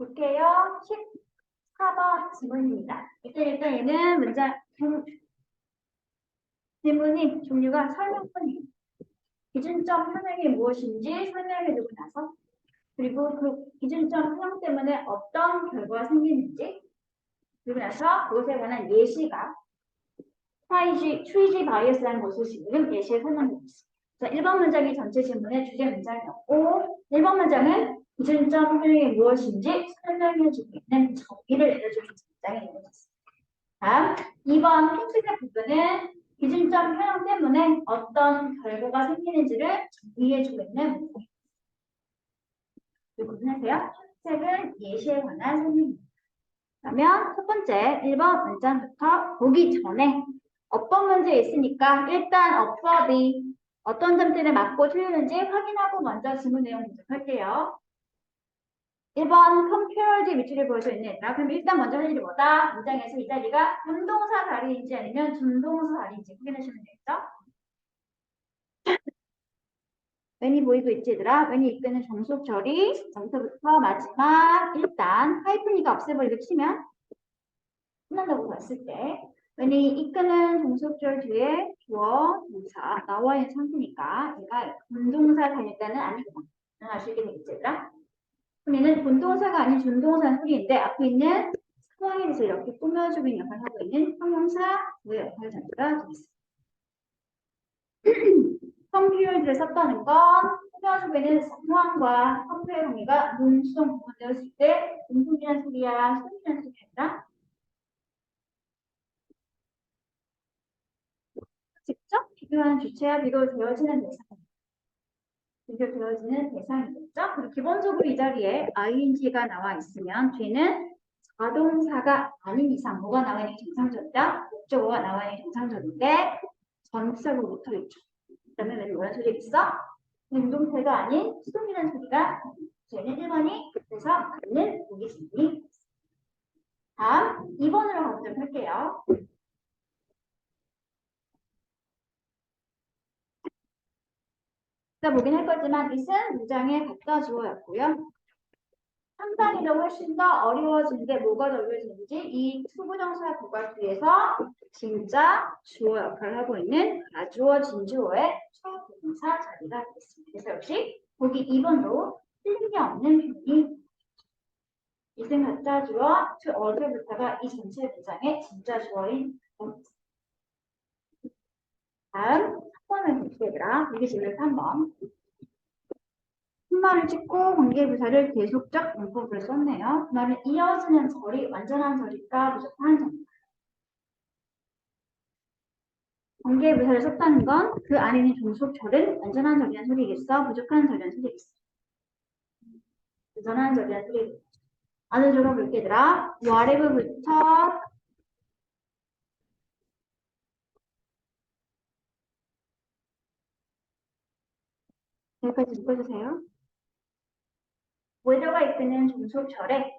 볼게요. 14번 질문입니다. 일단 얘는 문장 질문이 종류가 설명문이에요. 기준점 현황이 무엇인지 설명해주고 나서 그리고 그 기준점 현황 때문에 어떤 결과가 생기는지 그리고 나서 그것에 관한 예시가 트위지 바이어스라는 것을 지금 예시에 설명해드렸습니다. 자, 1번 문장이 전체 질문의 주제 문장이었고 1번 문장은 기준점 현황이 무엇인지 설명해주고 있는 정의를 내려주는 문장이 되었습니다. 다음 2번 핑크색 부분은 기준점 현황 때문에 어떤 결과가 생기는지를 정의해주고 있는 문장입니다. 구분하세요. 색은 예시에 관한 설명입니다. 그러면 첫 번째 1번 문장부터 보기 전에 어떤 문제 있으니까 일단 observe 어떤 점들을 맞고 틀리는지 확인하고 먼저 질문 내용 분석할게요. 1번 compared 위치를 보여줘 있는 얘들아. 그럼 일단 먼저 할 일이 뭐다? 문장에서 이 자리가 분동사 자리인지 아니면 준동사 자리인지 확인하시면 되겠죠? when이 보이고 있지 얘들아. when이 이끄는 종속 처리 여기서부터 마지막 일단 하이픈이가 없애버리고 치면 끝난다고 봤을 때 when이 이끄는 종속절 뒤에 주어, 동사 나와 있는 상태니까 얘가 분동사 자리일단은 아니구나. 알 수 있게 되겠지 얘들아. 그럼 얘는 분동사가 아닌 준동사 소리인데 앞에 있는 상황에 대해서 이렇게 꾸며주고 있는 역할을 하고 있는 형용사의 역할 자체가 되겠습니다. 컴퓨터를 썼다는 건 꾸며주고 있는 상황과 컴퓨터의 의미가 논수동 구분되었을 때 음성이라는 소리야, 소리라는 소리가 아니라 직접 비교하는 주체와 비교되어지는 대상. 비교되어지는 대상이겠죠? 그리고 기본적으로 이 자리에 ing가 나와 있으면 뒤는 자동사가 아닌 이상 뭐가 나와 있는 정상적이다? 목적어가 나와 있는 정상적인데 전치사로 붙어 있죠. 그러면 왜 뭐라는 소리 있어? 능동태가 아닌 수동이라는 소리가 저희는 1번이 그래서 맞는 보기 질문이 다음 2번으로 가보도록 할게요. 보긴 할 거지만 이은 문장에 갖다 주어였고요. 상당히 더 훨씬 더 어려워진 게 뭐가 더 어려워지는지 이 투부정사 부가 뒤에서 진짜 주어 역할을 하고 있는 가주어 진주어의 초동사 자리가 되겠습니다. 그래서 역시 보기 2번도 틀린 게 없는 표현이 이승 가짜 주어 to 어제부터가 이 전체 문장의 진짜 주어인 다음 3번을 볼게요. 이게 질문 3번. 푯말을 찍고 관계부사를 계속적 문법으로 썼네요. 그 말은 이어지는 절이 완전한 절일까 부족한 절일까? 관계부사를 썼다는 건 그 안에 있는 종속절은 완전한 절이라는 소리겠어? 부족한 절이라는 소리겠어? 완전한 절이라는 소리겠어. 안을 들어볼게 얘들아. whatever부터 여기까지 읽어주세요. whether가 이끄는 종속절에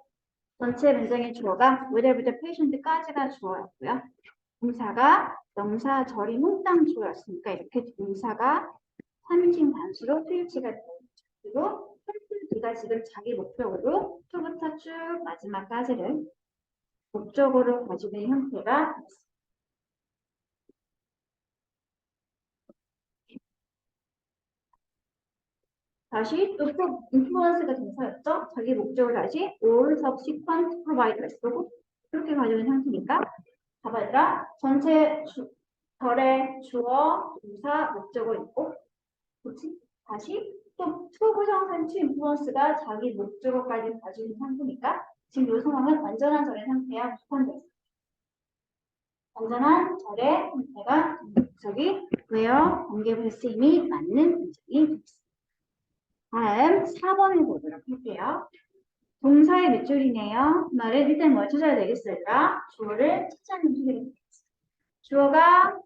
전체 문장의 주어가 whether부터 patient까지가 주어였고요. 동사가 명사절이 몽땅 주어였으니까 이렇게 동사가 3인칭 단수로 트위치가 되어 있죠. 그리고 B가 지금 자기 목적으로 초부터 쭉 마지막까지를 목적으로 가지고 있는 형태가 있습니다. 다시 또 인플루언스가 동사였죠. 자기 목적을 다시 all subsequent providers로 이렇게 가지고 있는 상태니까 봐봐 얘들아. 전체 절의 주어, 동사, 목적어 있고 그렇지? 다시 또 투부정사 to 인플루언스가 자기 목적어까지 가지고 있는 상태니까 지금 이 상황은 완전한 절의 상태야. 무조건 돼. 완전한 절의 상태가 저기 where 관계부사 쓰임이 맞는 문장이 되겠습니다. 다음 4번을 보도록 할게요. 동사의 몇 줄이네요. 말은 일단 뭘 찾아야 되겠어요? 주어를 찾아내는 소리가 되겠습니다. 주어가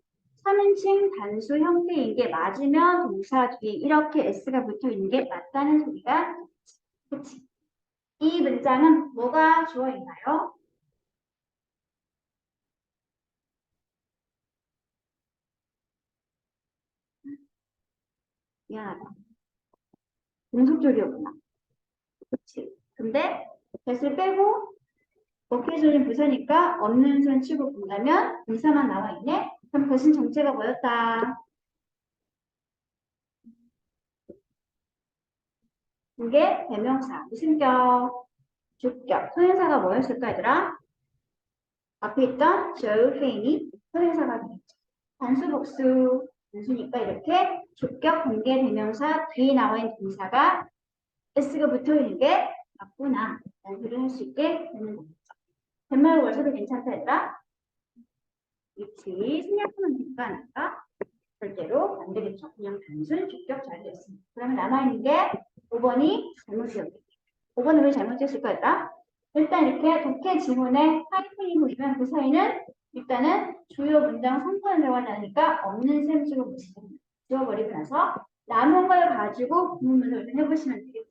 3인칭 단수 형태인 게 맞으면 동사 뒤에 이렇게 s가 붙어 있는 게 맞다는 소리가 그치? 이 문장은 뭐가 주어인가요? 미안하다. 종속절이었구나. 그치? 근데 that을 빼고 occasionally 부사니까 없는 순 치고 본다면 부사만 나와 있네. 그럼 that은 정체가 뭐였다? 이게 대명사, 무슨 격? 주격. 소행사가 뭐였을까, 얘들아? 앞에 있던 Joe, Fanny, 소행사가 되겠죠. 단수, 복수, 단수니까 이렇게 주격, 관계, 대명사 뒤에 나와 있는 동사가 S가 붙어 있는 게 맞구나. 라는 소리를 할 수 있게 되는 거죠. 덴마크 월서도 괜찮다, 얘들아? 위치, 생략하면 될까, 안 될까? 절대로 안 되겠죠. 그냥 단순 주격 잘 됐습니다. 그러면 남아있는 게 5번이 잘못이었겠죠. 5번은 왜 잘못됐을까, 얘들아? 일단 이렇게 독해 지문에 하이픈이 보이면 그 사이는 일단은 주요 문장 성분을 들어가지 않으니까 없는 셈 치고 보시면 지워버리고 나서 남은 걸 가지고 구문 분석을 해보시면 되겠죠.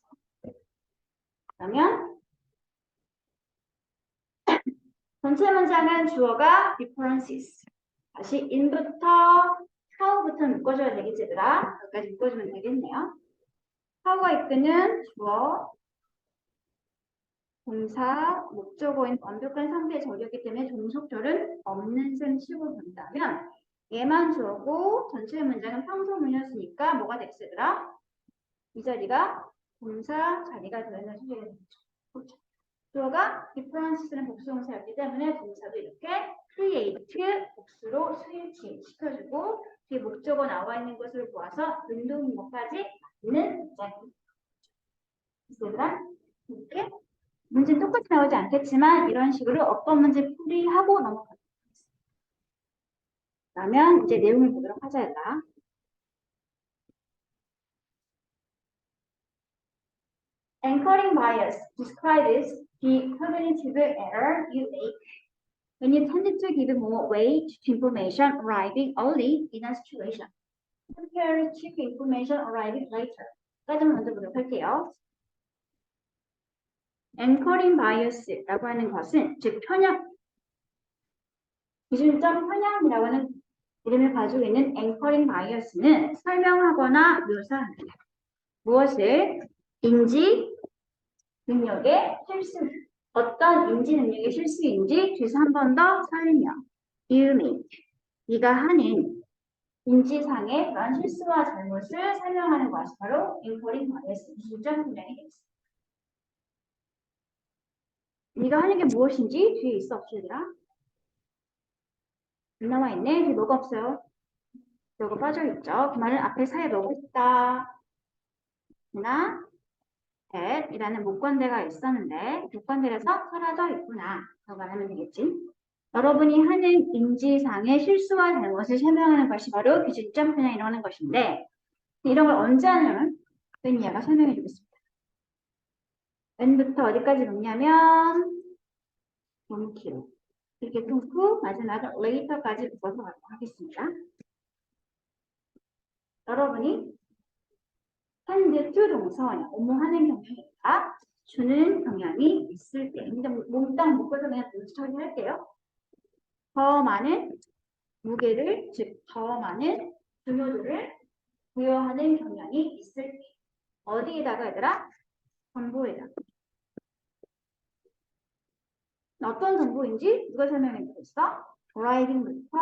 그러면 전체 문장은 주어가 differences. 다시 in부터 how부터 묶어줘야 되겠지, 얘들아. 여기까지 묶어주면 되겠네요. how가 이끄는 주어, 동사, 목적어인 완벽한 상대 절이었기 때문에 종속절은 없는 셈 치고 본다면 얘만 주어고 전체 문장은 평소문이었으니까 뭐가 되겠으더라? 이 자리가 동사 자리가 되는 소리가 되겠죠. 그렇죠. 주어가 difference는 복수동사였기 때문에 동사도 이렇게 create 복수로 스위치 시켜주고 뒤에 목적어 나와 있는 것을 보아서 능동문까지 맞는 문장입니다. 얘들아 이렇게 문제는 똑같이 나오지 않겠지만 이런 식으로 어떤 문제 풀이하고 넘어가겠습니다. 그러면 이제 내용을 보도록 하자, 얘들아. Anchoring bias describes the cognitive error you make when you tend to give more weight to information arriving early in a situation compared to information arriving later. 까지만 먼저 보도록 할게요. Anchoring bias라고 하는 것은 즉 편향, 기준점 편향이라고 하는 이름을 가지고 있는 앵커링 바이어스는 설명하거나 묘사합니다. 무엇을? 인지 능력의 실수. 어떤 인지 능력의 실수인지 뒤에서 한 번 더 설명. You make. 네가 하는 인지상의 그런 실수와 잘못을 설명하는 것이 바로 앵커링 바이어스. 기준점 분량이 되겠습니다. 네가 하는 게 무엇인지 뒤에 있어 없으더라? 나와 있네. 뒤에 뭐가 없어요? 뭐가 빠져있죠. 그 말은 앞에 사이에 뭐가 있다. 나 이라는 목건대가 있었는데 목건대에서 사라져 있구나. 라고 말하면 되겠지. 여러분이 하는 인지상의 실수와 잘못을 설명하는 것이 바로 기준점 편향이라고 하는 것인데 이런 걸 언제 하냐면 웬이야가 설명해 주겠습니다. 웬부터 어디까지 놓냐면 너무 길어. 이렇게 끊고 마지막에 later까지 묶어서 가도록 하겠습니다. 여러분이 hand to 동사원이 업무하는 경향이니까 주는 경향이 있을 때 근데 몽땅 묶어서 그냥 동사 처리할게요. 더 많은 무게를 즉 더 많은 중요도를 부여하는 경향이 있을 때 어디에다가 얘들아? 정보에다가 어떤 정보인지 누가 설명해 주겠어? 드라이빙부터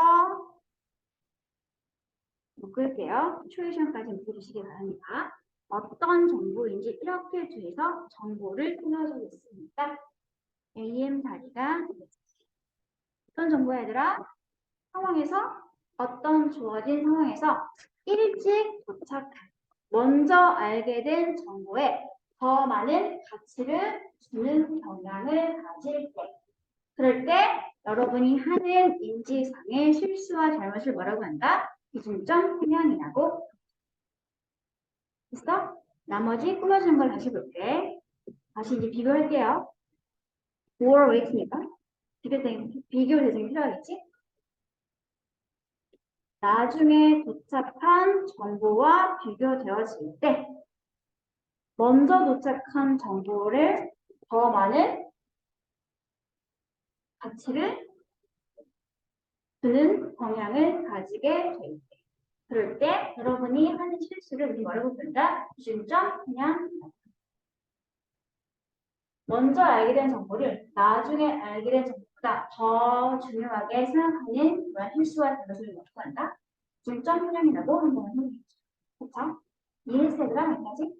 묶을게요. 초이션까지 묶어주시기 바랍니다. 어떤 정보인지 이렇게 뒤에서 정보를 끊어주겠습니다. AM 자리가 어떤 정보야 얘들아? 상황에서 어떤 주어진 상황에서 일찍 도착한 먼저 알게 된 정보에 더 많은 가치를 주는 경향을 가질 때 그럴 때 여러분이 하는 인지상의 실수와 잘못을 뭐라고 한다? 기준점 편향이라고 됐어? 나머지 꾸며주는 걸 다시 볼게. 다시 이제 비교할게요. or weight니까 비교 대상이 필요하겠지? 나중에 도착한 정보와 비교되어질 때 먼저 도착한 정보를 더 많은 가치를 주는 경향을 가지게 될 때. 그럴 때 여러분이 하는 실수를 우리 뭐라고 부른다? 기준점 그냥 먼저 알게 된 정보를 나중에 알게 된 정보보다 더 중요하게 생각하는 그런 실수와 잘못을 연구한다. 중점 훈련이라고 한번 해보겠죠. 그렇죠? 이해했어, 얘들아? 여기까지?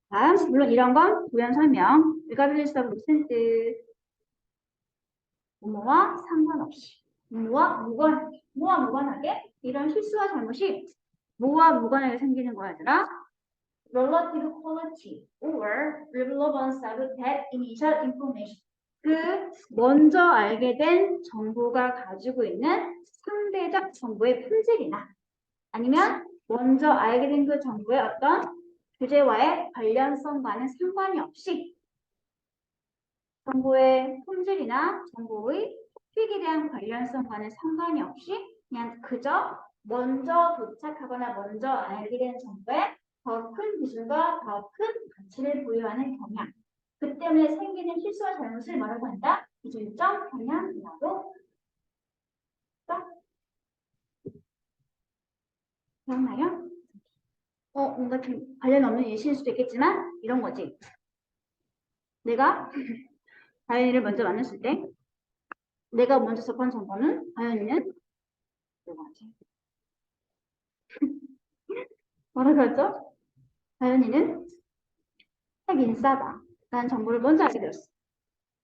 다음, 물론 이런 건 부연 설명. regardless of 무슨 뜻? 뭐와 상관없이. 뭐와 무관하게? 이런 실수와 잘못이 뭐와 무관하게 생기는 거야, 얘들아? relative quality or relevance of that initial information. 그 먼저 알게 된 정보가 가지고 있는 상대적 정보의 품질이나 아니면 먼저 알게 된 그 정보의 어떤 주제와의 관련성과는 상관이 없이 정보의 품질이나 정보의 토픽에 대한 관련성과는 상관이 없이 그냥 그저 먼저 도착하거나 먼저 알게 된 정보에 더 큰 기준과 더 큰 가치를 부여하는 경향. 그 때문에 생기는 실수와 잘못을 뭐라고 한다? 기준점 경향이라고 써. 기억나요? 뭔가 좀 관련 없는 예시일 수도 있겠지만 이런 거지. 내가 다현이를 먼저 만났을 때 내가 먼저 접한 정보는 다현이는 뭐지? 뭐라고 했죠? 다현이는 책 인싸다 라는 정보를 먼저 알게 되었어.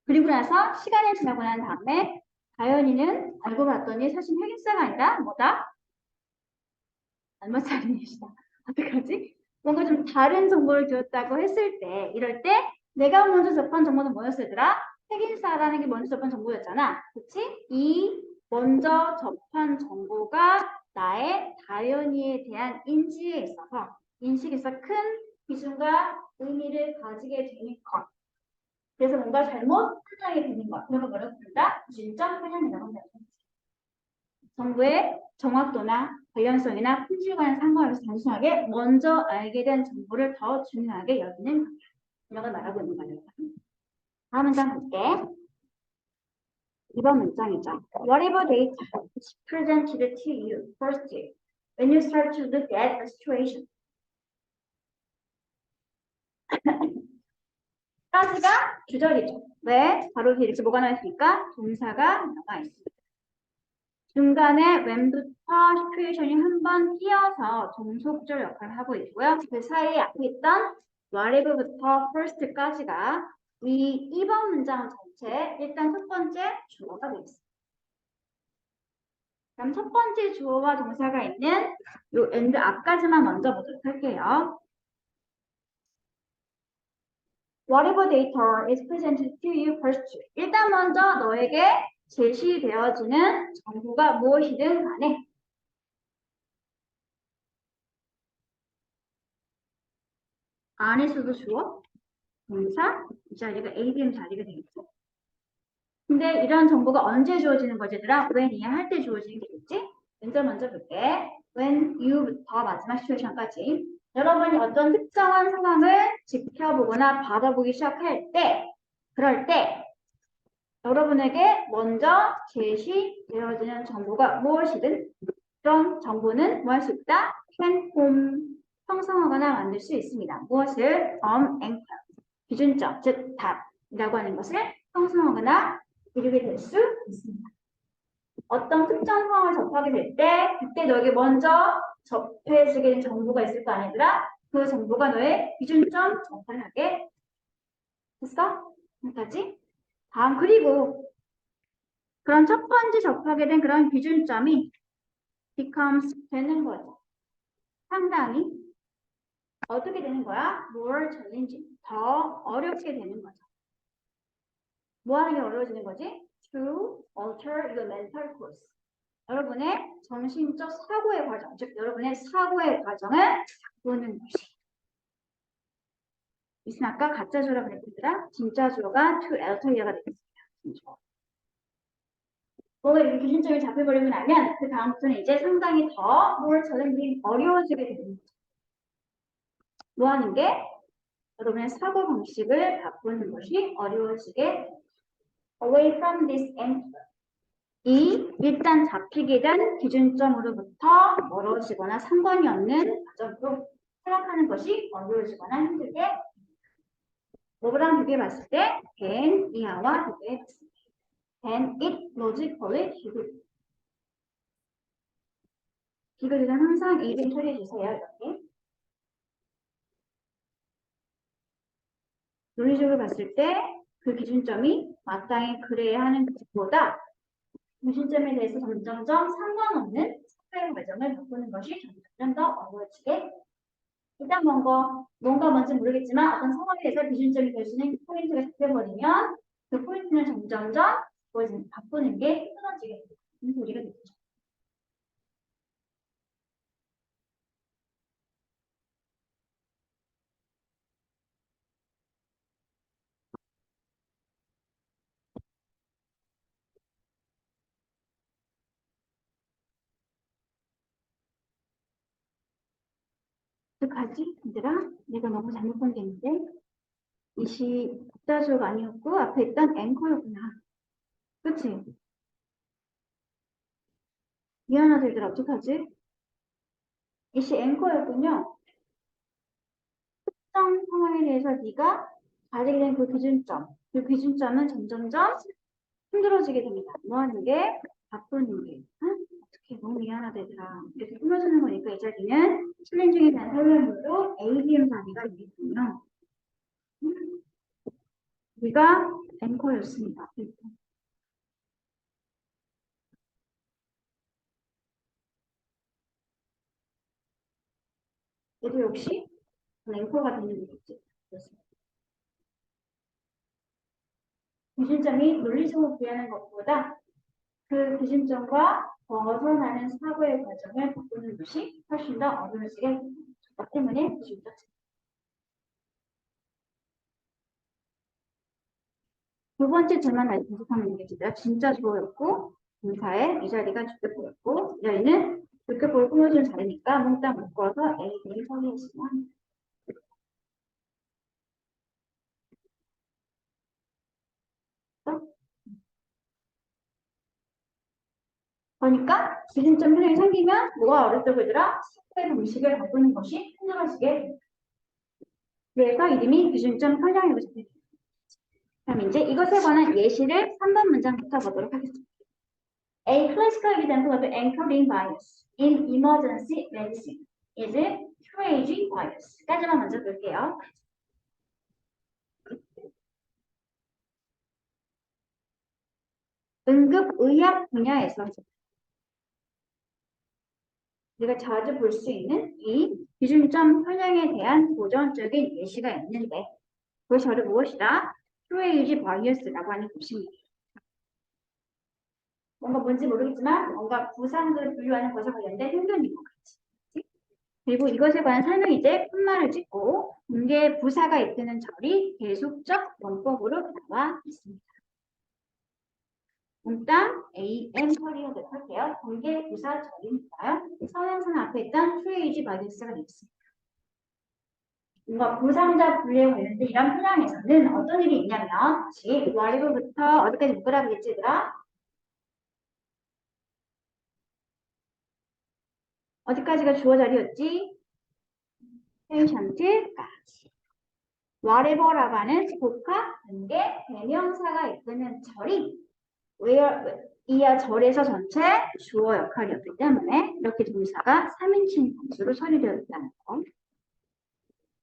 그리고 나서 시간이 지나고 난 다음에 다현이는 알고 봤더니 사실 책 인싸가 아니라 뭐다? 알마차리이시다. 어떡하지? 뭔가 좀 다른 정보를 주었다고 했을 때 이럴 때 내가 먼저 접한 정보는 뭐였더라? 책임사라는 게 먼저 접한 정보였잖아. 그치? 이 먼저 접한 정보가 나의 다현이에 대한 인식에서 큰 기준과 의미를 가지게 되는 것. 그래서 뭔가 잘못 판단하게 되는 것. 그런 걸 뭐라고 부른다? 기준점 편향이라고 한다. 정보의 정확도나 관련성이나 품질과는 상관없이 단순하게 먼저 알게 된 정보를 더 중요하게 여기는 이런 걸 말하고 있는 거예요. 다음 문장 볼게. 이번 문장이죠. Whatever data is presented to you first when you start to look at the situation. 까지가 주절이죠. 왜? 바로 이렇게 뭐가 나와 있으니까 동사가 나와 있습니다. 중간에 when부터 시츄에이션이 한 번 띄어서 종속절 역할을 하고 있고요. 그 사이에 앞에 있던 whatever부터 first까지가 이 2번 문장 전체 일단 첫 번째 주어가 되겠습니다. 그럼 첫 번째 주어와 동사가 있는 요 and 앞까지만 먼저 보도록 할게요. Whatever data is presented to you first. 일단 먼저 너에게 제시되어지는 정보가 무엇이든 간에 안에서도 주어, 동사, 이 자리가 ADM 자리가 되겠죠. 근데 이런 정보가 언제 주어지는 거지, 얘들아? when 이해할 때 주어지는 게겠지? 먼저 볼게. when you부터 마지막 시츄에이션까지. 여러분이 어떤 특정한 상황을 지켜보거나 바라보기 시작할 때, 그럴 때 여러분에게 먼저 제시되어지는 정보가 무엇이든 그런 정보는 뭐 할 수 있다? can form, 형성하거나 만들 수 있습니다. 무엇을? anchor, 기준점, 즉 답이라고 하는 것을 형성하거나 이루게 될 수 있습니다. 어떤 특정 상황을 접하게 될 때 그때 너에게 먼저 접해지게 된 정보가 있을 거 아니더라? 그 정보가 너의 기준점 역할을 하게 됐어? 여기까지? 다음 그리고 그런 첫 번째 접하게 된 그런 기준점이 becomes 되는 거죠. 상당히 어떻게 되는 거야? more challenging, 더 어렵게 되는 거죠. 뭐 하는 게 어려워지는 거지? To alter your mental course. 여러분의 정신적 사고의 과정, 즉 여러분의 사고의 과정을 바꾸는 것이. 무슨 아까 가짜 주어라고 그랬더라? 진짜 주어가 to alter you가 되겠습니다. 뭔가 이렇게 기준점이 잡혀버리고 나면 그 다음부터는 이제 상당히 더 more challenging, 어려워지게 되는 거죠. 뭐 하는 게? 여러분의 사고 방식을 바꾸는 것이 어려워지게 됩니다. Away from this anchor. 이 일단 잡히게 된 기준점으로부터 멀어지거나 상관이 없는 과정으로 생각하는 것이 어려워지거나 힘들게 됩니다. 뭐랑 비교해 봤을 때 can, 이하와 비교해 봤을 때 can it logically 비교되면 항상 A를 처리해 주세요. 이렇게 논리적으로 봤을 때 그 기준점이 마땅히 그래야 하는 것보다 기준점에 대해서 점점점 상관없는 사회 과정을 바꾸는 것이 점점 더 어려워지게 일단 뭔가 뭔지 모르겠지만 어떤 상황에 대해서 기준점이 될 수 있는 포인트가 잡혀버리면 그 포인트는 점점점 바꾸는 게 힘들어지게 되는 소리가 되죠. 어떡하지? 얘들아? 내가 너무 잘못 본 게 있는데 이시 복자수가 아니었고 앞에 있던 앵커였구나. 그치? 미안하다 얘들아 어떡하지? 이시 앵커였군요. 특정 상황에 대해서 네가 가지게 된 그 기준점. 그 기준점은 점점점 힘들어지게 됩니다. 뭐 하는 게? 바꾸는 게. 응? 어떻게 너무 미안하다 얘들아. 이렇게 끊어주는 거니까 이 자리는 실행 중에 대한 설명으로 ADM 단위가 있군요. 네가 앵커였습니다. 얘도 역시 앵커가 되는 거겠지. 기준점이 논리적으로 구현하는 것보다 그 기준점과 벗어나는 사고의 과정을 바꾸는 것이 훨씬 더 어려워지게 됩니다. 때문에 기준점. 두 번째 줄만 다시 분석하면 되겠습니다. 진짜 주어였고 동사에 이 자리가 주격보였고 이 자리는 주격보를 꾸며주는 자리니까 몽땅 묶어서 A, B를 처리했으면 그러니까 기준점 표정이 생기면 뭐가 어렵다고 얘들아? 사고의 방식을 바꾸는 것이 힘들어지게 됩니다. 그래서 이름이 기준점 설명이라고 적혀있습니다. 그럼 이제 이것에 관한 예시를 3번 문장부터 보도록 하겠습니다. A classical example of anchoring bias in emergency medicine is triage bias. 까지만 먼저 볼게요. 응급의학 분야에서 우리가 자주 볼 수 있는 이 기준점 설명에 대한 고전적인 예시가 있는데 그것이 바로 무엇이다? 트레이지 바이어스라고 하는 것입니다. 뭔가 뭔지 모르겠지만 뭔가 부상을 분류하는 것에 관련된 편견인 것 같지. 그리고 이것에 관한 설명이제 콤마를 찍고 공개 부사가 이끄는 절이 계속적 원법으로 나와 있습니다. 몽땅 AM 처리하도록 할게요. 공개 부사 절이니까요. 서양선 앞에 있던 트레이지 바이어스가 되겠습니다. 뭔가 부상자 분류에 관련된 이런 분야에서는 어떤 일이 있냐면 다시 와리부터 어디까지 묶으라고 했지 얘들아? 어디까지가 주어 자리였지? 페이션트까지. whatever라고 하는 복합 관계 대명사가 이끄는 절이 where 이하 절에서 전체 주어 역할이었기 때문에 이렇게 동사가 3인칭 단수로 처리되어 있다는 거.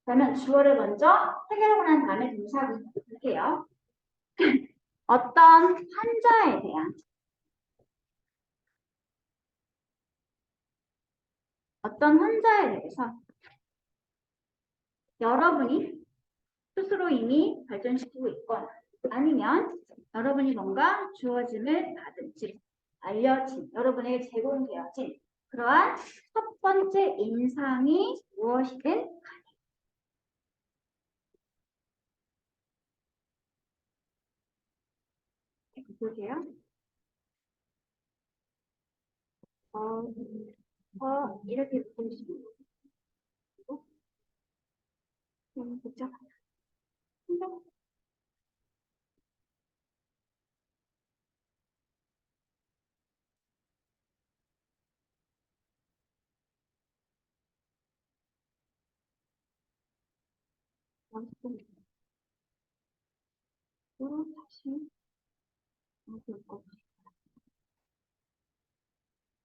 그러면 주어를 먼저 해결하고 난 다음에 동사를 볼게요. 어떤 환자에 대한 어떤 환자에 대해서 여러분이 스스로 이미 발전시키고 있거나 아니면 여러분이 뭔가 주어짐을 받은 즉 알려진 여러분에게 제공되어진 그러한 첫 번째 인상이 무엇이든 보세요. 어, 이렇게 보시면 너무 복잡하다. 또 다시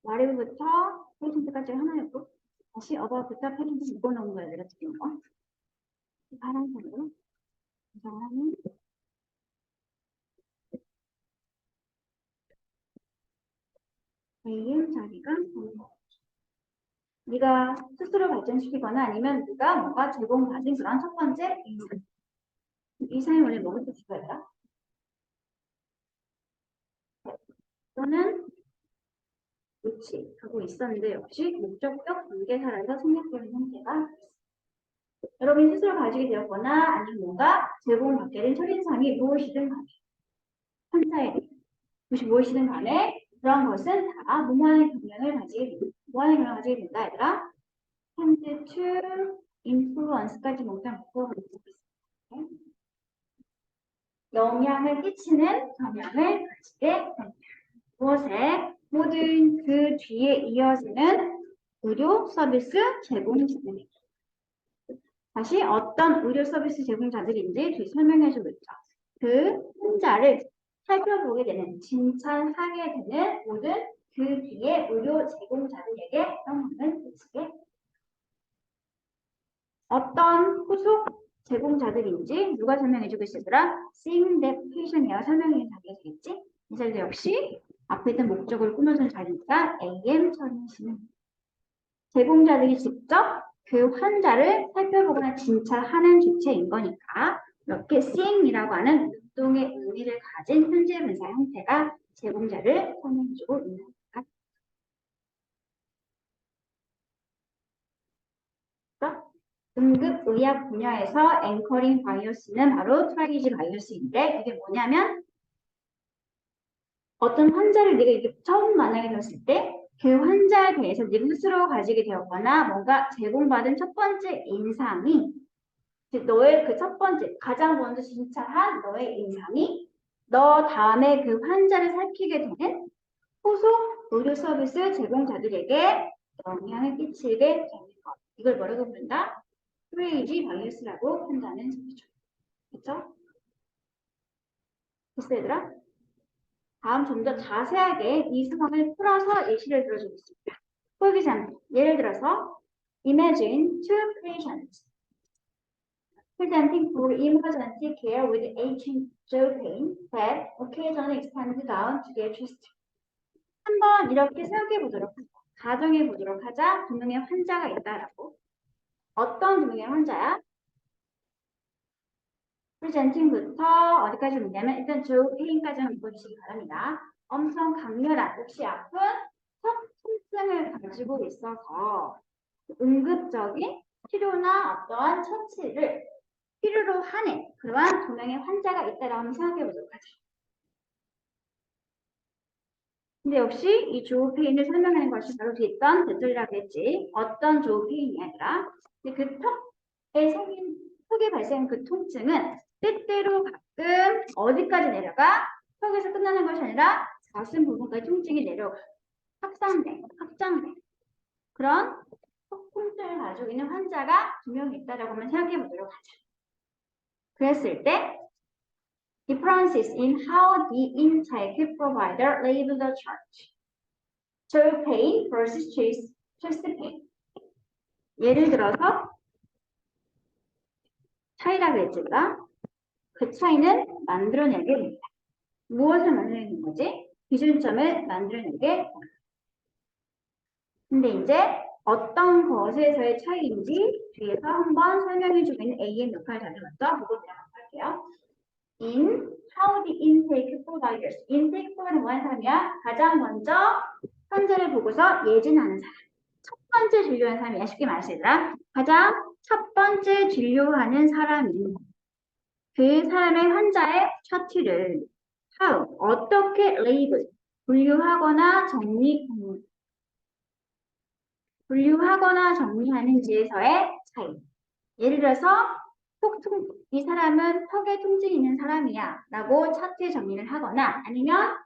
와리부터 페이션트까지 하나였고 다시 어버부터 페이션트 묶어놓은 거예요. 내가 찍은 거. 파란색으로 구성하는 A의 자리가 네가 스스로 발전시키거나 아니면 네가 뭔가 제공받은 그런 첫 번째 이 사람이 원래 뭐부터 줄거야? 또는 위치 하고 있었는데 역시 목적격 관계사라서 생략되는 형태가 여러분이 스스로 가지게 되었거나 아니면 뭔가 제공받게 된 첫인상이 무엇이든 간에 한자에 무엇이 무엇이든 간에 그런 것은 다 무모한의 경향을 가지게 된다. 무모한의 경향을 가지게 된다 얘들아. tend to influence까지 몽땅 묶어보는 거 영향을 끼치는 경향을 가지게 된다. 무엇에 모든 그 뒤에 이어지는 의료 서비스 제공자들. 다시 어떤 의료 서비스 제공자들인지 뒤 설명해주고 있죠. 그 환자를 살펴보게 되는, 진찰하게 되는 모든 그 뒤에 의료 제공자들에게 영향을 끼치게 어떤 후속 제공자들인지 누가 설명해주고 있으더라? Seeing that patient이야 설명해 자기겠지? 이 자리도 역시 앞에 있던 목적을 꾸며준 자리니까 AM 처리시는 제공자들이 직접 그 환자를 살펴보거나 진찰하는 주체인 거니까 이렇게 seeing이라고 하는 능동의 의미를 가진 현재 분사 형태가 제공자를 설명해주고 있는 겁니다. 응급의학 분야에서 앵커링 바이어스는 바로 트라이지 바이어스인데 이게 뭐냐면 어떤 환자를 네가 이렇게 처음 만나게 되었을 때 그 환자에 대해서 네가 스스로 가지게 되었거나 뭔가 제공받은 첫 번째 인상이 너의 그 첫 번째 가장 먼저 진찰한 너의 인상이 너 다음에 그 환자를 살피게 되는 후속 의료 서비스 제공자들에게 영향을 끼치게 되는 것. 이걸 뭐라고 부른다? 트레이지 바이어스라고 한다는 소리죠. 그렇죠? 됐어 얘들아? 다음 좀 더 자세하게 이 상황을 풀어서 예시를 들어주겠습니다. For example, 예를 들어서 Imagine two patients presenting for emergency care with aching jaw pain that occasionally extends down to their chest. 한번 이렇게 생각해 보도록 하자. 가정해 보도록 하자. 두 명의 환자가 있다라고. 어떤 두 명의 환자야? presenting부터 어디까지 보냐면 일단 jaw pain까지만 읽어주시기 바랍니다. 엄청 강렬한 혹시 아픈 척 통증을 가지고 있어서 응급적인 치료나 어떠한 처치를 필요로 하는 그러한 두 명의 환자가 있다라고 한번 생각해 보도록 하죠. 근데 역시 이 조페인을 설명하는 것이 바로 뒤에 있던 대절이라고 했지. 어떤 조페인이 아니라 그 턱에 생긴 턱에 발생한 그 통증은 때때로 가끔 어디까지 내려가? 턱에서 끝나는 것이 아니라 가슴 부분까지 통증이 내려가. 확장돼. 그런 턱 통증을 가지고 있는 환자가 두 명 있다라고 한번 생각해 보도록 하자. 그랬을 때 differences in how the intake provider labeled the charge. jaw pain versus chest pain. 예를 들어서 차이라고 했지가 그 차이는 만들어내게 됩니다. 무엇을 만들어내는 거지? 기준점을 만들어내게 됩니다. 근데 이제 어떤 것에서의 차이인지 뒤에서 한번 설명해주고 있는 A의 역할을 가져갔죠? 보고 들어갈게요. In how the intake providers. intake provider는 뭐 하는 사람이야? 가장 먼저 환자를 보고서 예진하는 사람. 첫 번째 진료하는 사람이야. 쉽게 말해서 얘들아. 가장 첫 번째 진료하는 사람이 그 사람의 환자의 차트를 how, 어떻게 레이블, 분류하거나 정리하는지에서의 차이. 예를 들어서 이 사람은 턱에 통증이 있는 사람이야 라고 차트에 정리를 하거나 아니면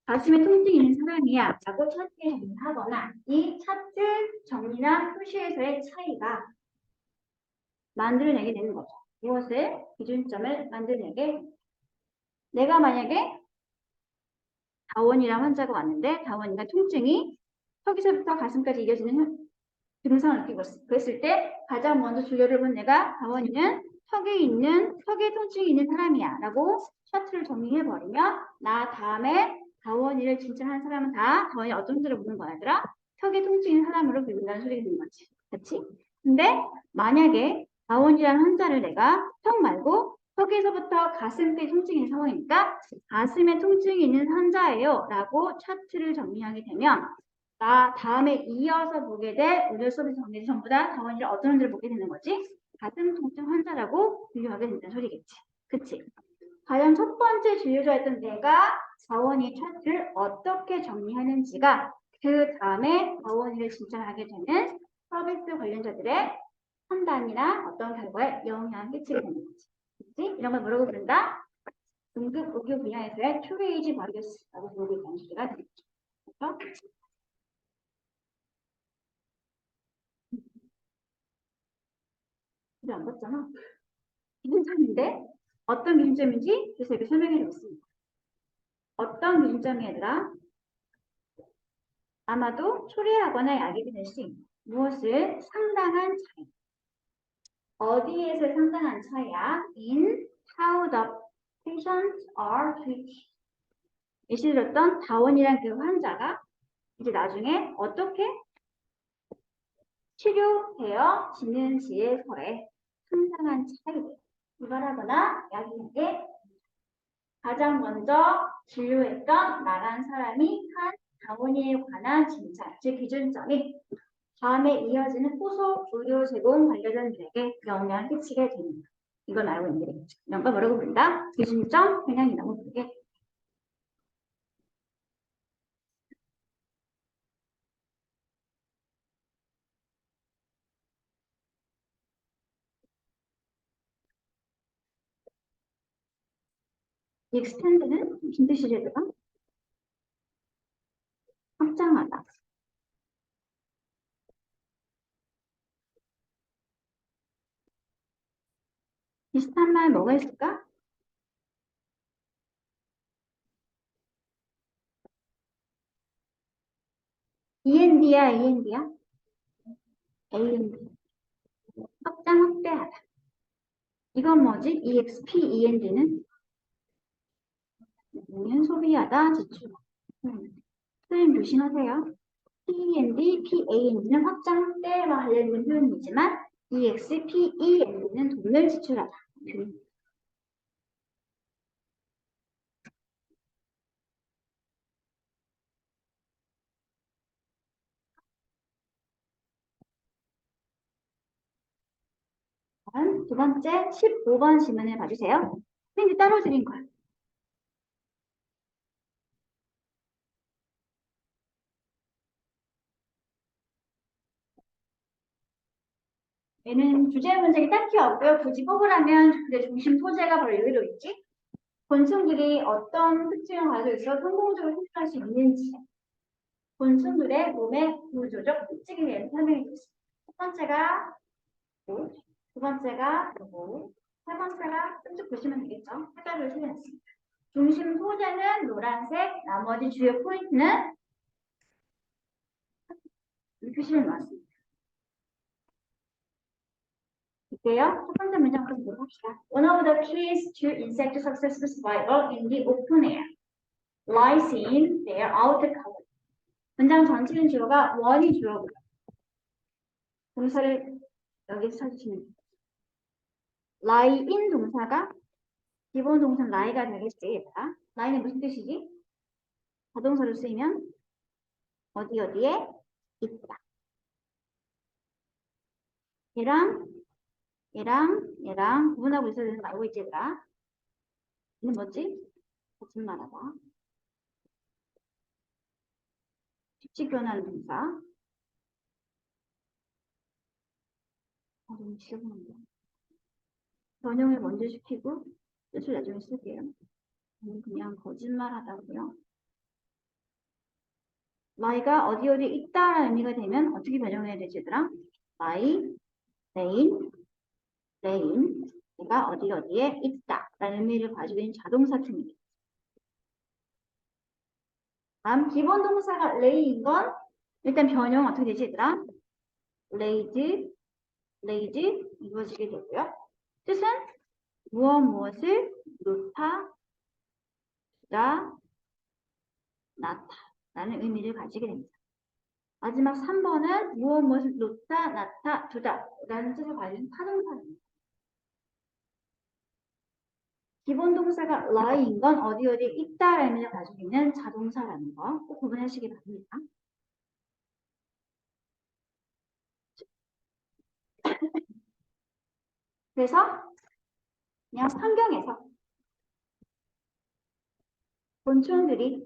가슴에 통증이 있는 사람이야 라고 차트에 정리를 하거나 이 차트 정리나 표시에서의 차이가 만들어내게 되는 거죠. 무엇을? 기준점을 만들어내게 내가 만약에 다원이랑 환자가 왔는데 다원이가 통증이 턱에서부터 가슴까지 이어지는 증상을 느끼고 있어. 그랬을 때 가장 먼저 진료를 본 내가 다원이는 턱에 통증이 있는 사람이야 라고 차트를 정리해 버리면 나 다음에 다원이를 진찰한 사람은 다 다원이 어떤 문제를 보는 거야 얘들아? 턱에 통증이 있는 사람으로 부른다는 소리가 되는 거지. 그렇지? 근데 만약에 다원이라는 환자를 내가 턱 말고 턱에서부터 가슴까지 통증이 있는 상황이니까 가슴에 통증이 있는 환자예요 라고 차트를 정리하게 되면 나 다음에 이어서 보게 될 오늘 수업에서 정리해서 전부 다 다원이를 어떤 문제를 보게 되는 거지? 가슴 통증 환자라고 분류하게 된다는 소리겠지. 그치? 과연 첫 번째 진료자였던 내가 다원이 차트를 어떻게 정리하는지가 그 다음에 다원이를 진찰하게 되는 서비스 관련자들의 판단이나 어떤 결과에 영향을 끼치게 되는 거지. 그치? 이런 걸 뭐라고 부른다? 응급 의료 분야에서의 트루에이지 바이어스라고 부르고 있다는 소리가 되겠죠. 그렇죠? 이거 안 봤잖아. 기준점인데 어떤 기준점인지 그래서 이렇게 설명해 드렸습니다. 어떤 기준점이 얘들아? 아마도 초래하거나 약이 될 수 있는 무엇을 상당한 차이. 어디에서 상당한 차이야? In how the patients are treated. 예시 들었던 다원이란 그 환자가 이제 나중에 어떻게 치료되어지는지에서의 상당한 차이를 유발하거나 약이게 가장 먼저 진료했던 나간 사람이 한 다원이에 관한 진찰, 즉 기준점이 다음에 이어지는 후속 의료 제공 관련자들에게 영향을 끼치게 됩니다. 이걸 알고 있는 게 되겠죠. 이런 걸 뭐라고 부른다? 기준점 편향이라고 부르게. extend는 무슨 뜻이죠, 얘들아? 확장하다. 비슷한 말 뭐가 있을까? END야, END야? AND. 확장, 확대하다. 이건 뭐지? EXP, END는? 소비하다, 지출. 선생님 조심하세요. PEND, PAND는 확장, 확대와 관련된 표현이지만 EXPEND는 돈을 지출하다. 다음 두 번째 15번 질문을 봐주세요. 선생님 따로 드린 거야. 얘는 주제 문제가 딱히 없고요. 굳이 뽑으라면 근데 중심 소재가 바로 여기로 있지. 곤충들이 어떤 특징을 가지고 있어 성공적으로 생존할 수 있는지 곤충들의 몸의 구조적 특징에 대해서 설명해 주겠습니다. 첫 번째가 뭐, 두 번째가 뭐, 세 번째가 쭉 보시면 되겠죠. 해답을 실현했습니다. 중심 소재는 노란색, 나머지 주요 포인트는 이 표시를 놓았습니다. 볼게요. 첫 번째 문장부터 보도록 합시다. One of the keys to insect successful survival in the open air lies in their outer cover. 문장 전체는 주어가 one이 주어고요. 동사를 여기서 찾으시면 돼요. lie in 동사가 기본 동사는 lie가 되겠지, 얘들아. lie는 무슨 뜻이지? 자동사로 쓰이면 어디 어디에 있다. 얘랑 구분하고 있어야 되는 거 알고 있지, 얘들아? 얘는 뭐지? 거짓말하다. 규칙 변하는 동사. 좀 지저분한데. 변형을 먼저 시키고 뜻을 나중에 쓸게요. 그냥 거짓말하다고요. lie가 어디 어디 있다라는 의미가 되면 어떻게 변형해야 되지, 얘들아? lie, laying, 얘가 어디 어디에 있다라는 의미를 가지고 있는 자동사 틈이겠지. 다음 기본 동사가 lay인 건 일단 변형 어떻게 되지 얘들아? laid, laid 이루어지게 되고요. 뜻은 무엇을 놓다, 두다, 놨다 라는 의미를 가지게 됩니다. 마지막 3번은 무엇을 놓다, 놨다, 두다 라는 뜻을 가진 타동사입니다. 기본 동사가 lie인 건 어디 어디 있다라는 의미를 가지고 있는 자동사라는 거 꼭 구분하시기 바랍니다. 그래서 그냥 환경에서 곤충들이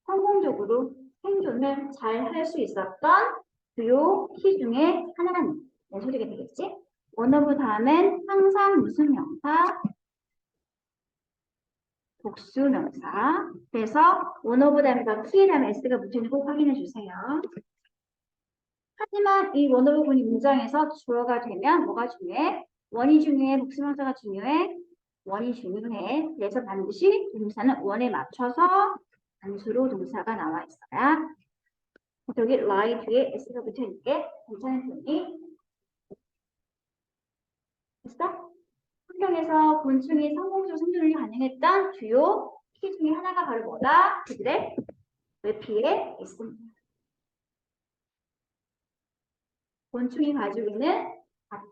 성공적으로 생존을 잘 할 수 있었던 주요 키 중에 하나는 네, 소리가 되겠지? 원어브 다음엔 항상 무슨 명사? 복수 명사. 그래서 원어브 다음에 키에 다음에 s가 붙어있는 꼭 확인해 주세요. 하지만 이 원어브 분이 문장에서 주어가 되면 뭐가 중요해? 원이 중요해? 복수 명사가 중요해? 원이 중요해. 그래서 반드시 동사는 원에 맞춰서 단수로 동사가 나와 있어야 여기 lie 뒤에 s가 붙어있게 괜찮은 편이 됐어? 환경에서 곤충이 성공적으로 생존이 가능했던 주요 키 중에 하나가 바로 뭐다? 그들의 외피에 있습니다. 곤충이 가지고 있는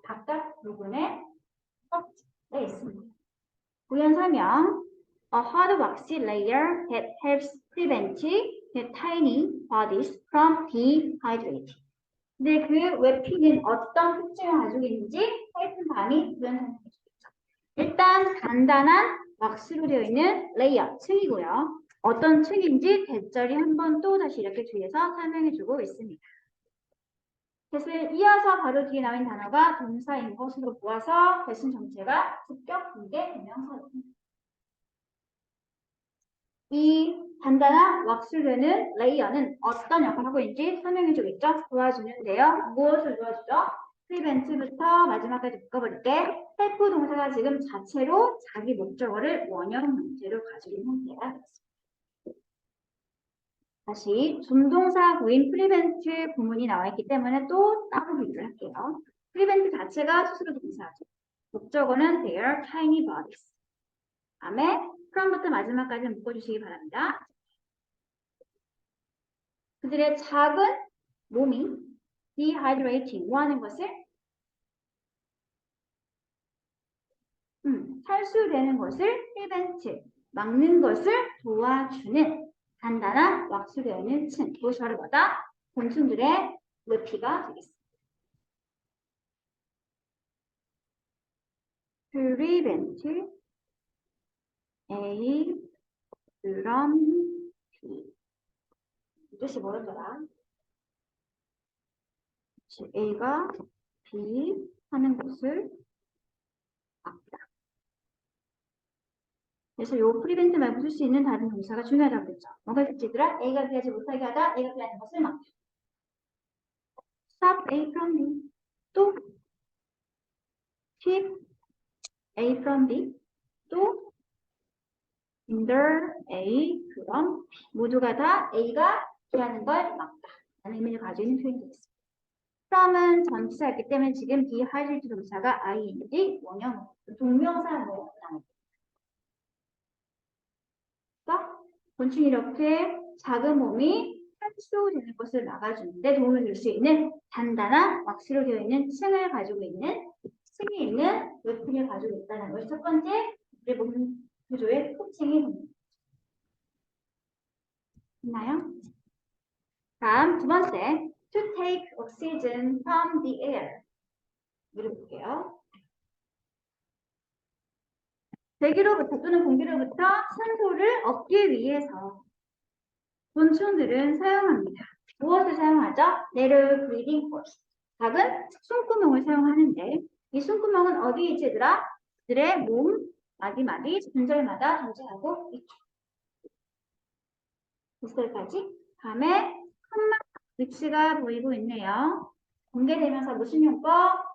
바깥 부분에 껍질에 있습니다. 부연 설명 A hard waxy layer that helps prevent the tiny bodies from dehydrating. 근데 그 외피는 어떤 특징을 가지고 있는지 타이틀 반이 부연 설명해 주겠죠. 일단 간단한 왁스로 되어 있는 레이어 층이고요. 어떤 층인지 대절이 한 번 또 다시 이렇게 뒤에서 설명해 주고 있습니다. 그래서 이어서 바로 뒤에 나온 단어가 동사인 것으로 보아서 대신 정체가 직격 분계 대명사입니다. 이 간단한 왁스되는 레이어는 어떤 역할을 하고 있는지 설명해 주겠죠? 도와주는데요. 무엇을 도와주죠? 프리벤트부터 마지막까지 묶어버릴게. 헬프 동사가 지금 자체로 자기 목적어를 원형 형태로 가지고 있는 형태가 되겠습니다. 다시 준동사 구인 프리벤트 구문이 나와 있기 때문에 또 따로 비교를 할게요. 프리벤트 자체가 스스로 동사죠. 목적어는 their tiny bodies. 다음에 from부터 마지막까지 묶어주시기 바랍니다. 그들의 작은 몸이 dehydrating, 뭐 하는 것을? 탈수되는 것을 prevent, 막는 것을 도와주는 간단한 왁스되어 있는 층. 그것이 바로 뭐다? 곤충들의 외피가 되겠습니다. prevent A from B. 이 뜻이 뭐였더라? A가 B 하는 것을 막다. 그래서 요 프리벤트 말고 쓸 수 있는 다른 동사가 중요하다고 그랬죠. 뭐가 있겠지더라? A가 피하지 못하게 하다, A가 피하는 것을 막다. Stop A from B. 또 keep A from B. 또 hinder A from B. 모두가 다 A가 피하는 걸 막다. 라는 의미를 가지고 있는 표현이 되겠습니다. from은 전치사였기 때문에 지금 dehydrate 동사가 ing 원형 동명사로 나옵니다. 곤충이 이렇게 작은 몸이 탈수되는 것을 막아주는데 도움을 줄 수 있는 단단한 왁스로 되어 있는 층을 가지고 있는 층이 있는 외피를 가지고 있다는 것이 첫 번째 우리 몸 구조의 특징이 됩니다. 있나요? 다음 두 번째 to take oxygen from the air 물어볼게요. 대기로부터 또는 공기로부터 산소를 얻기 위해서 곤충들은 사용합니다. 무엇을 사용하죠? Narrow breathing holes. 작은 숨구멍을 사용하는데 이 숨구멍은 어디에 있지 얘들아? 그들의 몸 마디마디 분절마다 존재하고 있죠. 됐을까지? 다음에 컴마 위치가 보이고 있네요. 공개되면서 무슨 용법?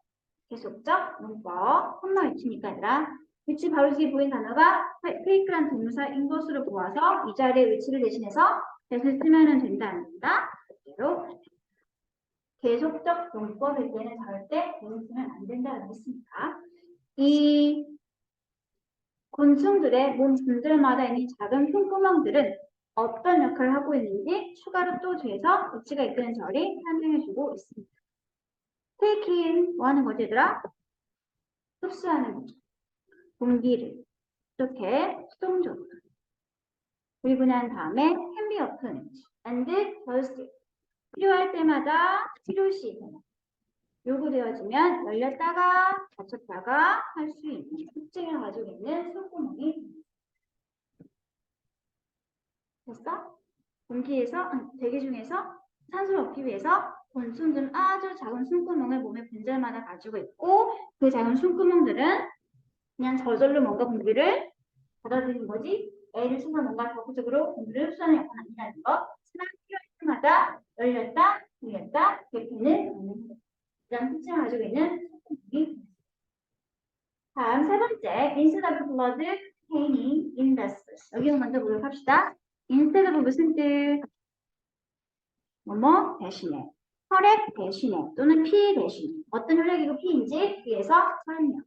계속적 용법. 컴마 위치니까 얘들아. 위치 바로 뒤에 보인 단어가 페이크란 동사인 것으로 보아서 이 자리의 위치를 대신해서 that을 쓰면 된다, 안 된다? 그대로 계속적 용법일 때는 절대 that을 쓰면 안 된다고 했습니다. 이 곤충들의 몸 분들마다 있는 작은 흉구멍들은 어떤 역할을 하고 있는지 추가로 또 돼서 위치가 이끄는 절이 설명해주고 있습니다. take in, 뭐 하는 거지 얘들아? 흡수하는 거죠. 공기를 이렇게 수동적으로. 그리고 난 다음에 can be opened and closed. 필요할 때마다 필요시 요구되어지면 열렸다가 닫혔다가 할 수 있는 특징을 가지고 있는 손구멍이 됐어? 공기에서, 대기 중에서 산소를 얻기 위해서 곤충들은 아주 작은 숨구멍을 몸의 분절마다 가지고 있고 그 작은 숨구멍들은 그냥 저절로 뭔가 공기를 받아들이는 거지 애를 써서 뭔가 적극적으로 공기를 흡수하는 역할은 아니라는 거. 하지만 필요할 때마다 열렸다, 열렸다, 개피는 이런 특징을 가지고 있는 숨구멍이. 다음 세 번째, instead of blood containing in vessels. 여기 먼저 보도록 합시다. instead of 무슨 뜻? 뭐뭐 대신에, 혈액 대신에 또는 피 대신에 어떤 혈액이고 피인지 뒤에서 설명.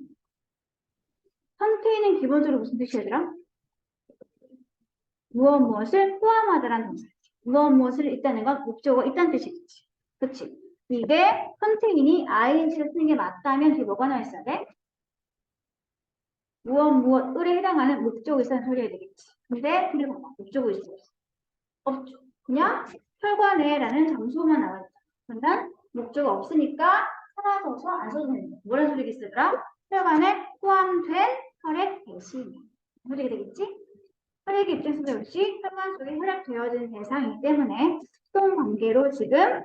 컨테이는 기본적으로 무슨 뜻이더라? 무엇 무엇을 포함하다라는 동사. 무엇 무엇을 있다는 건 목적어 있다는 뜻이겠지. 그치? 이게 컨테인이 ing를 쓰는 게 맞다면 뒤에 뭐가 나와 있어야 돼? 무엇 무엇을에 해당하는 목적어 있다는 소리가 되겠지. 근데 뒤에 봐봐. 목적어 있어 없죠. 그냥 혈관에라는 장소만 나와 있다. 그러면 목적어 없으니까 사라져서 안 써도 됩니다. 뭐라는 소리겠어요? 혈관에 포함된 혈액 대신 소리가 되겠지? 혈액의 입장에서 역시 혈관 속에 혈액되어진 대상이기 때문에 수동 관계로 지금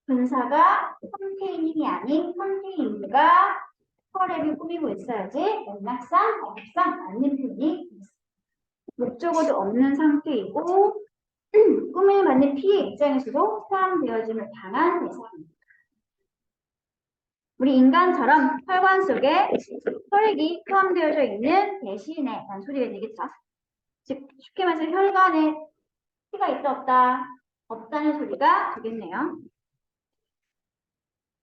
분사가 컨테이닝이 아닌 컨테이닝과 혈액을 꾸미고 있어야지 맥락상, 어법상 맞는 표현이 있습니다. 목적어도 없는 상태이고 꿈을 받는 피의 입장에서도 포함되어짐을 당한 대상입니다. 우리 인간처럼 혈관 속에 혈액이 포함되어져 있는 대신에 라는 소리가 되겠죠. 즉 쉽게 말해서 혈관에 피가 있다 없다 없다는 소리가 되겠네요.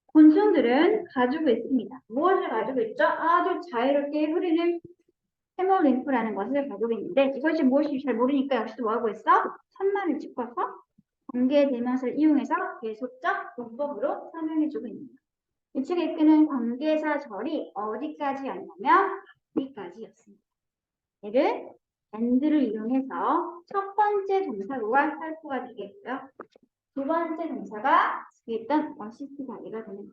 곤충들은 가지고 있습니다. 무엇을 가지고 있죠? 아주 자유롭게 흐르는 헤모림프라는 것을 가지고 있는데 이것이 무엇인지 잘 모르니까 역시 뭐하고 있어? 천만을 찍어서 관계 대명사를 이용해서 계속적 용법으로 설명해주고 있습니다. 위치가 이끄는 관계사절이 어디까지였냐면 여기까지였습니다. 얘를 and를 이용해서 첫 번째 동사로가 살포가 되겠고요. 두 번째 동사가 있던 어시스트 자리가 되는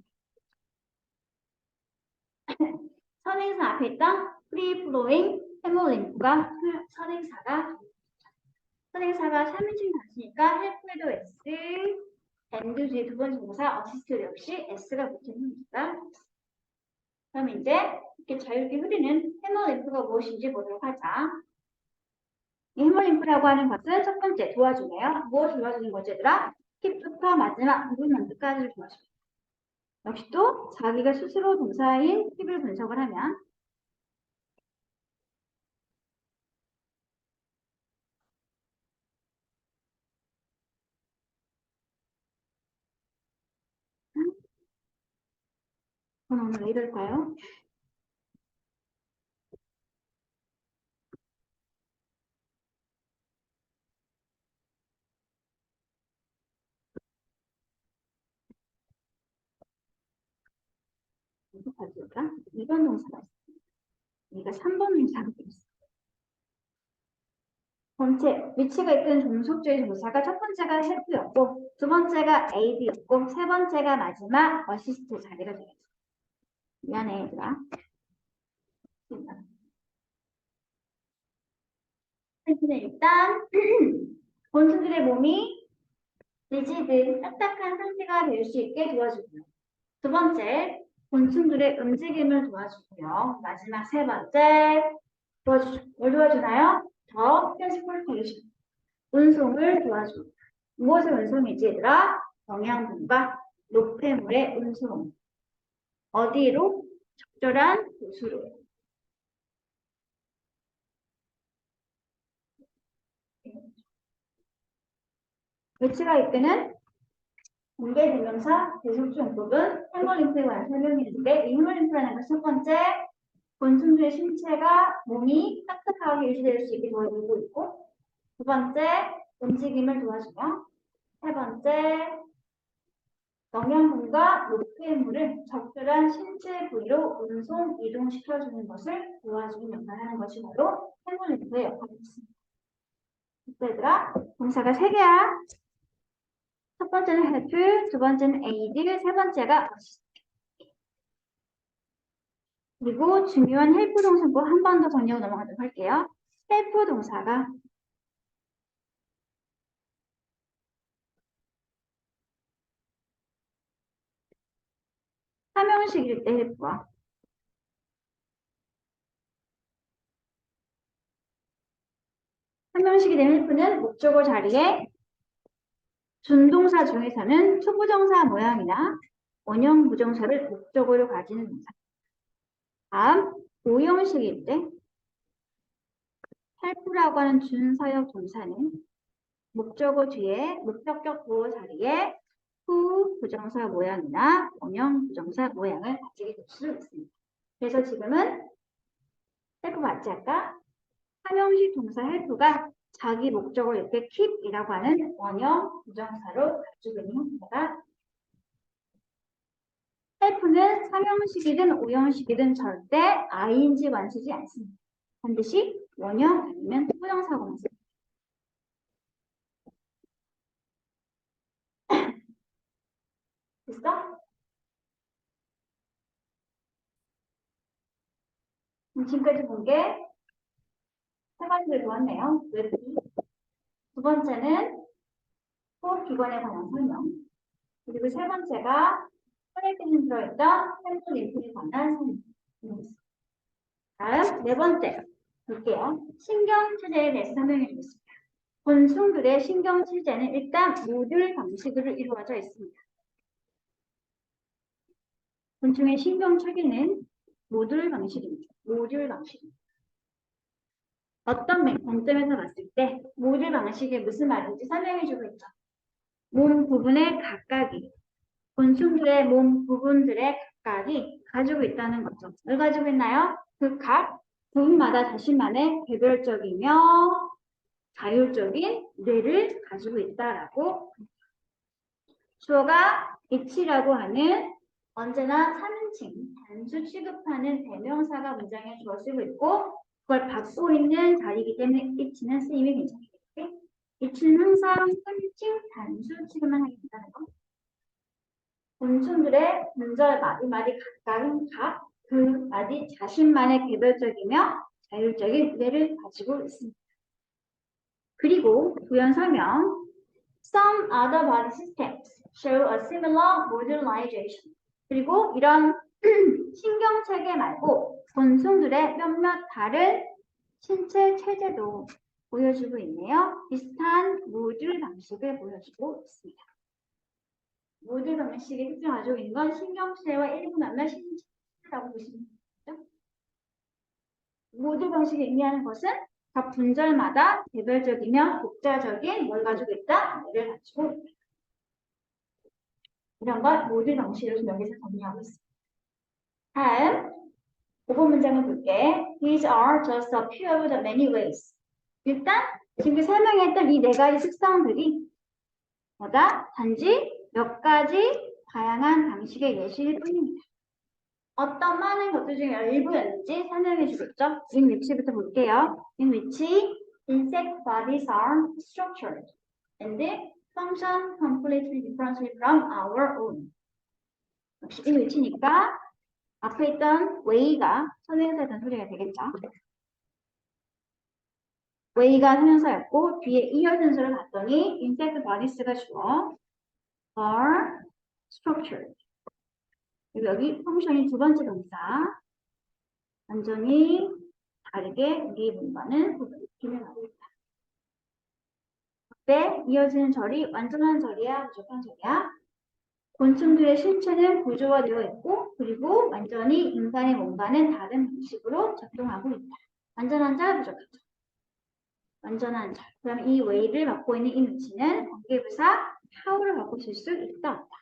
거예요. 선행사 앞에 있던 free flowing 헤모림프가 선행사가 3인칭 단수니까 help에도 S, and 뒤에 두 번째 동사 어시스트 역시 S가 붙는 겁니다. 그럼 이제 이렇게 자유롭게 흐르는 헤모림프가 무엇인지 보도록 하자. 이 헤모림프라고 하는 것은 첫 번째 도와주네요. 무엇을 도와주는 거지 얘들아? 힙부터 마지막 부분만까지를 도와줍니다. 역시 또 자기가 스스로 동사인 힙을 분석을 하면 오늘 왜 이럴까요? 이거 가져올까? 2번 동사가 있어. 얘가 3번 동사가 있어. 전체 위치가 이끄는 종속주의 동사가 첫 번째가 help였고 두 번째가 aid였고 세 번째가 마지막 어시스트 자리가 되겠죠. 미안해 얘들아. 일단 곤충들의 몸이 리지드 딱딱한 상태가 될 수 있게 도와주고요. 두 번째 곤충들의 움직임을 도와주고요. 마지막 세 번째 도와주죠. 뭘 도와주나요? 더 트랜스포테이션 운송을 도와줍니다. 무엇의 운송이지 얘들아? 영양분과 노폐물의 운송. 어디로? 적절한 곳으로. 위치가 이끄는 공개대명사 대속주용법은 해머링크에 관한 설명했는데 이 해머링크라는 건 첫 번째 곤충들의 신체가 몸이 딱딱하게 유지될 수 있게 도와주고 있고 두 번째 움직임을 도와주며 세 번째 영양분과 노폐물을 적절한 신체 부위로 운송, 이동시켜주는 것을 도와주는 역할을 하는 것이 바로 해머링크의 역할이었습니다. 얘들아, 동사가 3개야. 첫 번째는 help, 두 번째는 aid, 세 번째가 assist. 그리고 중요한 help 동사고 한 번 더 정리하고 넘어가도록 할게요. help 동사가 사명식일 때 help와 사명식이 된 help는 목적어 자리에 준동사 중에서는 투부정사 모양이나 원형 부정사를 목적어로 가지는 동사. 다음, 오형식일 때 help라고 하는 준사역 동사는 목적어 뒤에 목적격 보호 자리에 후 부정사 모양이나 원형 부정사 모양을 가지게 될 수 있습니다. 그래서 지금은 help 맞지 할까? 사명식 동사 help가 자기 목적을 이렇게 keep이라고 하는 원형 부정사로 가지고 있는 형태가 help는 사명식이든 오형식이든 절대 ing만 쓰지 않습니다. 반드시 원형 아니면 부정사고만 씁니다. 됐어? 지금까지 본 게 세 가지를 보았네요. 웹 두 번째는 수업 기관에 관한 설명. 그리고 세 번째가 커넥팅에 들어있던 샘플 인풋에 관한 설명. 다음 네 번째 볼게요. 신경체제에 대해서 설명해 주겠습니다. 곤충들의 신경체제는 일단 모듈 방식으로 이루어져 있습니다. 곤충의 신경체계는 모듈 방식입니다. 모듈 방식. 어떤 관점에서 봤을 때 모듈 방식이 무슨 말인지 설명해 주고 있죠. 몸 부분의 각각이 곤충들의 몸 부분들의 각각이 가지고 있다는 거죠. 뭘 가지고 있나요? 그 각 부분마다 자신만의 개별적이며 자율적인 뇌를 가지고 있다라고 주어가 it이라고 하는 언제나 3인칭 단수 취급하는 대명사가 문장에 주어 쓰고 있고 그걸 받고 있는 자리이기 때문에 it는 쓰임이 괜찮겠지? it는 항상 3인칭 단수 취급만 하게 된다는 거. 곤충들의 문절 마디마디 각각은 그 마디 자신만의 개별적이며 자율적인 뇌를 가지고 있습니다. 그리고 부연 설명 Some other body systems show a similar modularization. 그리고 이런 신경체계 말고 곤충들의 몇몇 다른 신체 체제도 보여주고 있네요. 비슷한 모듈 방식을 보여주고 있습니다. 모듈 방식의 특징을 가지고 있는 건 신경체와 일부 몇몇 신체라고 보시면 되죠. 모듈 방식이 의미하는 것은 각 분절마다 개별적이며 독자적인 뭘 가지고 있다? 뇌를 가지고 있다. 이런 걸 모듈 방식으로 여기서 정리하고 있습니다. 다음 5번 문장을 볼게. These are just a few of the many ways. 일단 지금 설명했던 이 네 가지 특성들이 뭐다? 단지 몇 가지 다양한 방식의 예시일 뿐입니다. 어떤 많은 것들 중에 일부였는지 설명해 주겠죠? in which부터 볼게요. in which insect bodies are structured and function completely differently from our own. 역시 in which니까 앞에 있던 way가 선행사였던 소리가 되겠죠? way가 선행사였고 뒤에 이어진 소리를 봤더니 insect bodies가 주어 are structured. 여기 펑션이 두 번째 동사 완전히 다르게 우리의 문과는 구분을 하고 있다. 앞에 이어지는 절이 완전한 절이야 부족한 절이야? 곤충들의 신체는 구조화되어 있고 그리고 완전히 인간의 몸과는 다른 방식으로 작동하고 있다. 완전한 자 부족한 자. 완전한 절. 그럼 이 way를 맡고 있는 이 위치는 관계부사 how를 갖고 있을 수 있다, 없다.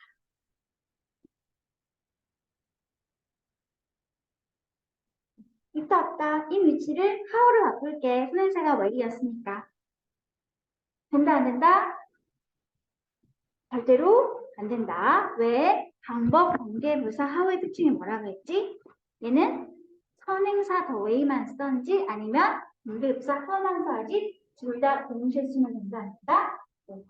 있다, 없다. 이 위치를 how를 바꿀게. 손행사가 way였으니까. 된다, 안 된다? 절대로 안 된다. 왜? 방법, 관계부사 how의 특징이 뭐라고 했지? 얘는 선행사 더 way만 쓰던지 아니면 관계부사 how만 써야지 둘 다 동시에 쓰면 된다, 안 된다? 네.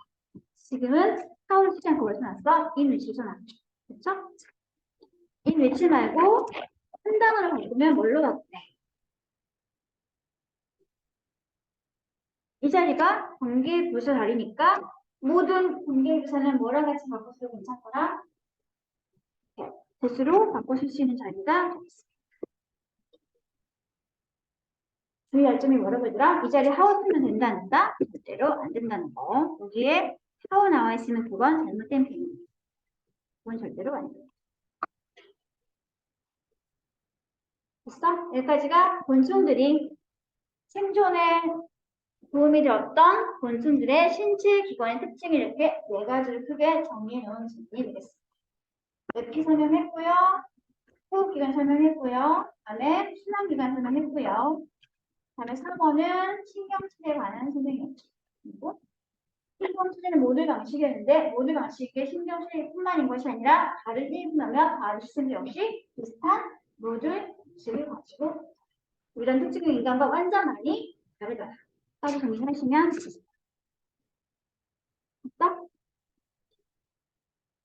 지금은 how를 쓰지 않고 뭘 써놨어? in 위치를 써놨죠. 그렇죠? in 위치 말고 한 단어를 바꾸면 뭘로 바꾸래? 이 자리가 관계부사 자리니까 모든 관계부사는 뭐랑 같이 바꿨어도 괜찮거나 대수로 바꾸실 수 있는 자리가 되겠습니다. 주의할 점이 뭐라고 했더라? 이 자리에 하워 쓰면 된다, 안 된다? 절대로 안 된다는 거. 여기에 하워 나와 있으면 그건 잘못된 표현입니다. 그건 절대로 안 돼. 됐어? 여기까지가 곤충들이 생존에 도움이 되었던 곤충들의 신체 기관의 특징을 이렇게 네 가지를 크게 정리해 놓은 질문이 되겠습니다. 뇌피 설명했고요. 호흡기관 설명했고요. 다음에 순환기관 설명했고요. 다음에 3번은 신경질에 관한 설명이었죠. 그리고 신경질은 모듈 방식이었는데 모듈 방식의 신경질뿐만인 것이 아니라 다른 일부나며 다른 시스템도 역시 비슷한 모듈 방식을 가지고 이런 특징은 인간과 완전 많이 다르다. 따로 정리하시면 되겠습니다. 됐어?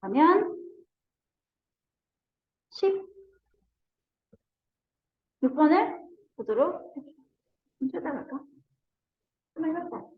그러면 16번을 보도록 할게요. 좀 쳐다볼까? 한번 해볼까?